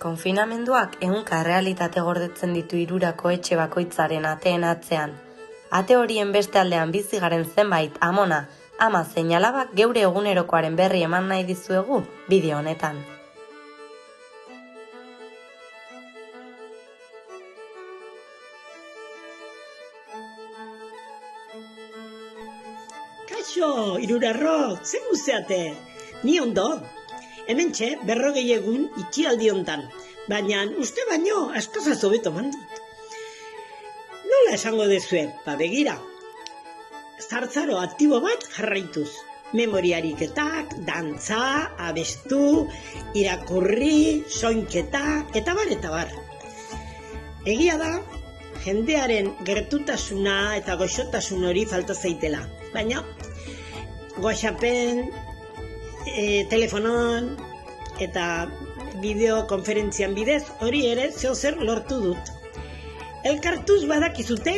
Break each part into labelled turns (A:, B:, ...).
A: konfinamenduak ehunka errealitate gordetzen ditu hirurako etxe bakoitzaren ateen atzean. Ate horien beste aldean bizi garen zenbait amona, ama zein alabak geure egunerokoaren berri eman nahi dizuegu bideo honetan.
B: Kaixo, hirurarrok, zer guzeate? Ni ondo. Hementxe 40 egun itxialdi hontan, baina uste baino askoz hobeto mandut. Nola esango dezue? Begira. Zartzaro aktibo bat jarraituz. Memoriariketak, dantza, abestu, irakurri, soinketa, eta bar. Egia da, jendearen gertutasuna eta goxotasun hori falta zaitela. Baina, WhatsAppen, telefonon eta bideokonferentzian bidez hori ere zeozer lortu dut. Elkartuz badakizute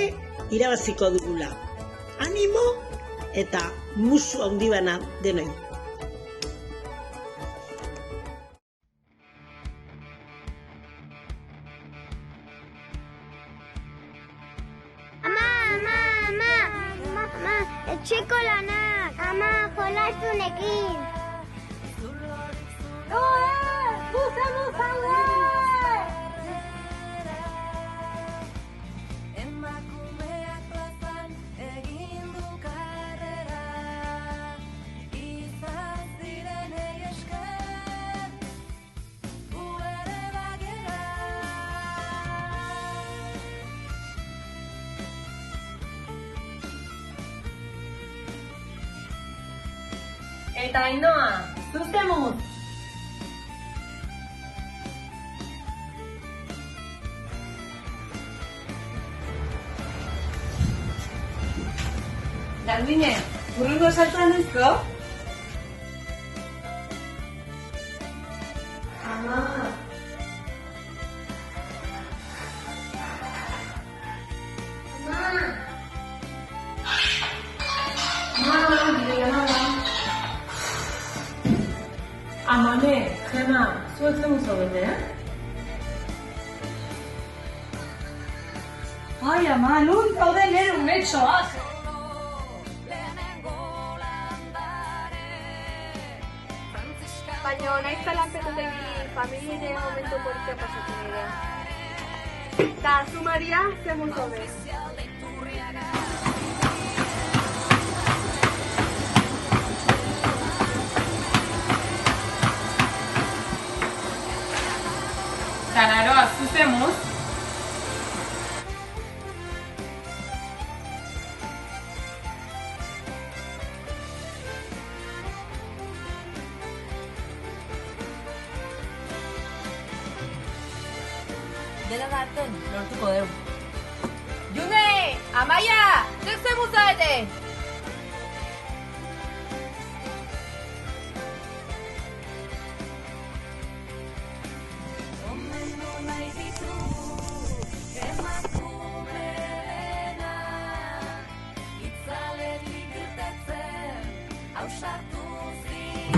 B: irabaziko dugula. Animo eta musu handi bana denoi.
C: Ama, etxeko lanak. Ama, jolastunekin. Zuzen zaude!
D: Emakumeak plazan egin du karrera, izan zirenei esker, gu ere bagera.
A: Eta Ainhoa, zuztemuz! Galbine, urrengo saltoan ezko? Ama! Amane, Gema, zuek zen zaudete, Ai, ama, nun gaude nire umetxoak!
C: Baina nahiz talanpetutekin familiaren momentu politia pasatzen ere. Eta zu, Maria, zer muzo bez?
A: Tararoa, zuzemuz!
D: Dela darten, lortuko dugu.
E: June, Amaia, zer zemu zaete?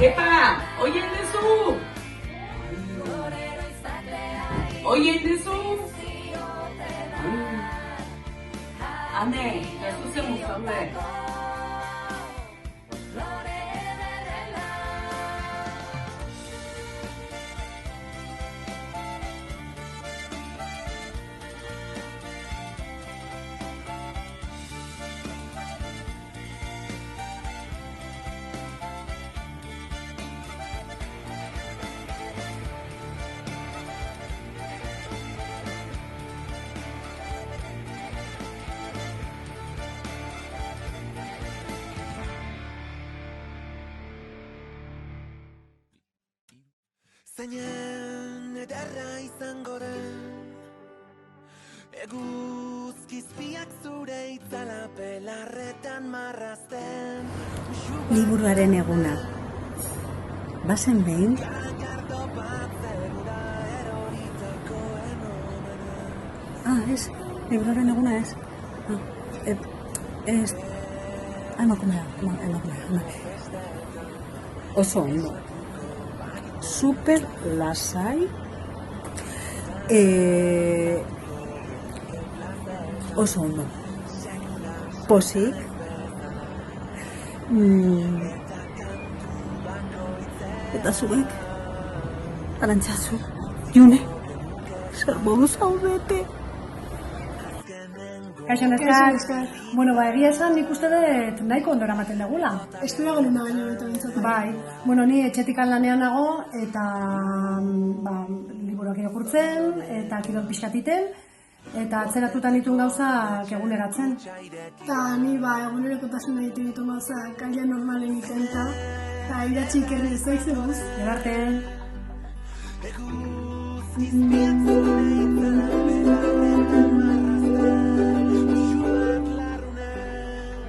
A: Epa, oien duzu! Oien duzu! Ane, ez duzen muzaude.
F: Zainen ederra izango den, eguzkizpiak zure itzala pelarretan marrazten.
G: Liburuaren eguna. Bazen behin? Ez. Liburuaren eguna ez. Ez. Emakumea. Oso ondo. Super lasai Oso ondo. Pozik. Eta zuek, Arantzazu, June, zer modu zaudete?
H: Kaixo neskak, bueno, egia esan nik uste dut nahiko ondo eramaten dugula.
C: Estudiago lehen baino eta bintzat.
H: Bai, bueno, ni etxetikan lanean nago eta liburuak irakurtzen eta kirol pixkatiten eta atzeratutan ditun gauzak eguneratzen.
C: Eta ni egunerokotasuna ditun gauzak kalia normalen iten eta idatzi ikerri ez doiz eguz.
H: Gerarte.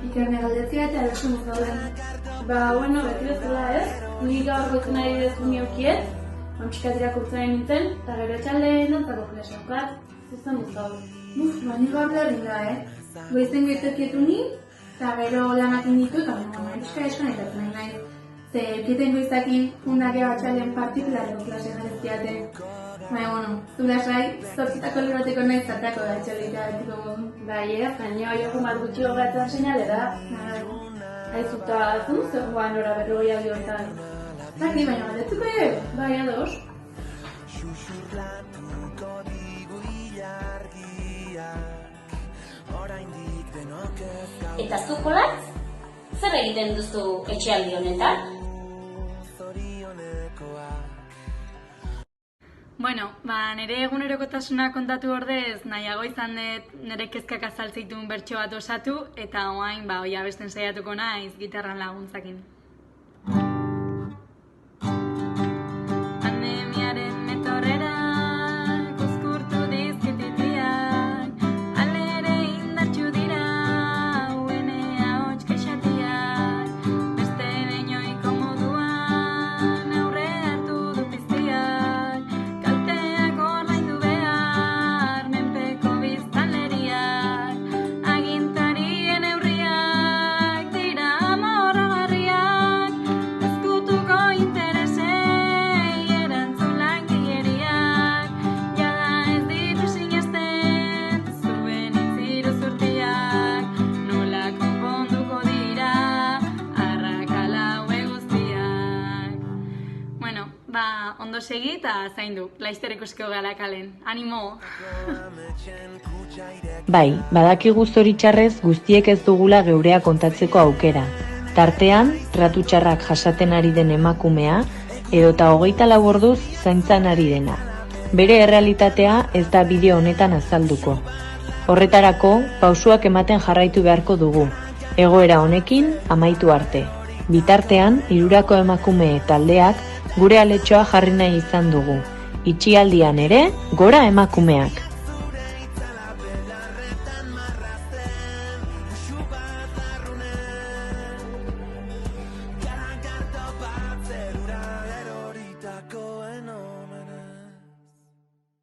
I: Ikerne galdetzea eta erosun gauden. Bueno, beti bezala ez, nik gaur goitzen ari dezun niokiet, pixkat irakurtzen nintzen, eta gero etxalde dantzako klaseokat, zuzen muzgaur. Nik gaur lehrin da, goizen goitekietu ni, eta gero lanak inditu, eta pixka eskan etatzen nahi. Ze, kieten goizakin fundakia batxalean partikulareko klasean galeztiate. Zu lasai, zortzitako libateko nahi zartako da etxalika betiko modu. Baina joko bat gutxi hogatzen seinale da. Aizuta, zun zegoan ora berrogoi aldi hortan. Zaki, baina batetzuko ere, bai ados.
J: Eta zu kolatz? Zer egiten duzu etxealdi honetan?
I: Bueno, nire egunerokotasuna kontatu ordez nahiago izan dut nire kezkak azaltzeitun bertso bat osatu eta orain hoi abesten saiatuko naiz gitarran laguntzakin. Pandemiaren metorrera kuzkurtu dizkititiak alere indartxu dira uenea hots kexatiak beste beinoiko moduan aurre hartu du piztiak kalteak ordaindu behar menpeko biztanleriak agintarien neurriak dira amorragarriak ezkutuko interesei erantzun langileriak jada ez ditu sinesten zuen itziru zurtiak nola konponduko dira arrakala haue guztiak. Bueno, ondo segi eta zaindu, laizter ikusiko gara kalen. Animo!
A: Bai, badakigu zoritxarrez guztiek ez dugula geurea kontatzeko aukera. Tartean, tratu txarrak jasaten ari den emakumea, edota 24 orduz zaintzan ari dena. Bere errealitatea ez da bideo honetan azalduko. Horretarako, pausuak ematen jarraitu beharko dugu. Egoera honekin amaitu arte. Bitartean, hirurako emakume taldeak gure aletxoa jarri nahi izan dugu. Itxialdian ere, gora emakumeak!